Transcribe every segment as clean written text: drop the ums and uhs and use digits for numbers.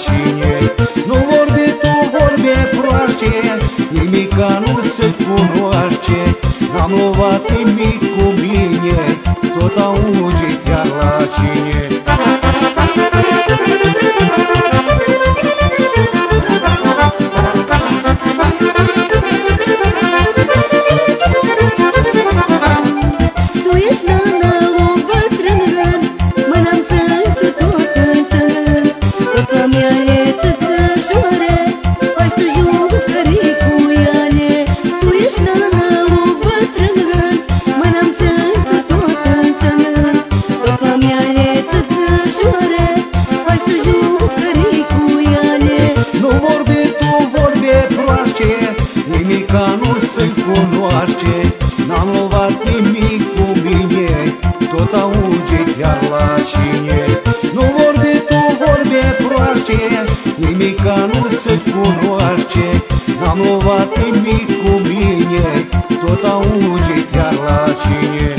cine. Nu vorbi tu vorbe proaște, nimica nu se cunoaște. N-am luat nimic cu mine, tot auge chiar la cine. Nimica nu se cunoaște, n-am luat nimic cu mine, tot auge chiar la cine. Nu vorbi tu vorbe proaște, nimica nu se cunoaște, n-am luat nimic cu mine, tot auge chiar la cine.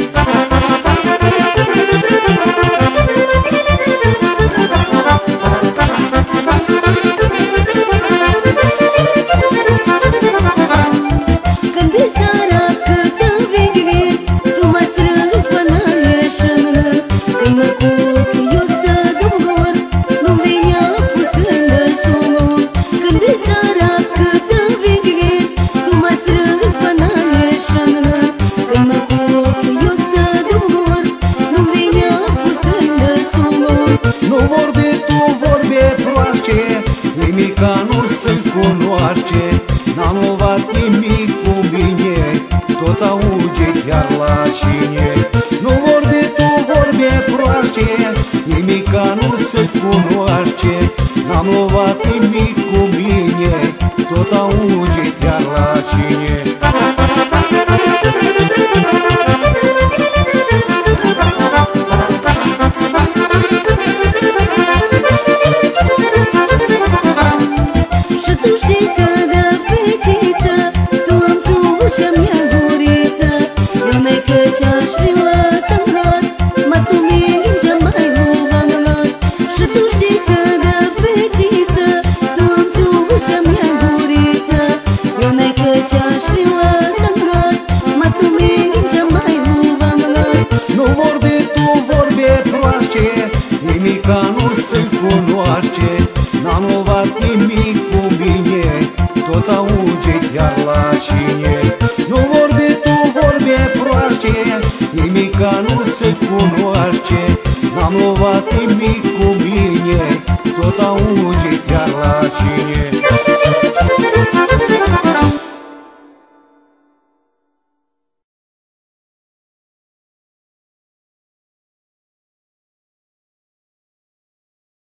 Nu vorbi tu vorbe proaște, nimica nu se cunoaște, n-am luat nimic cu mine, tot auge chiar la cine. Nu vorbi tu vorbe proaște, nimica nu se cunoaște, n-am luat nimic cu mine, tot auge chiar la cine. Nimica nu se cunoaște, n-am luat nimic cu mine, tot auge chiar la cine. Nu vorbi tu vorbe proaște, nimica nu se cunoaște, n-am luat nimic cu mine, tot auge chiar la cine.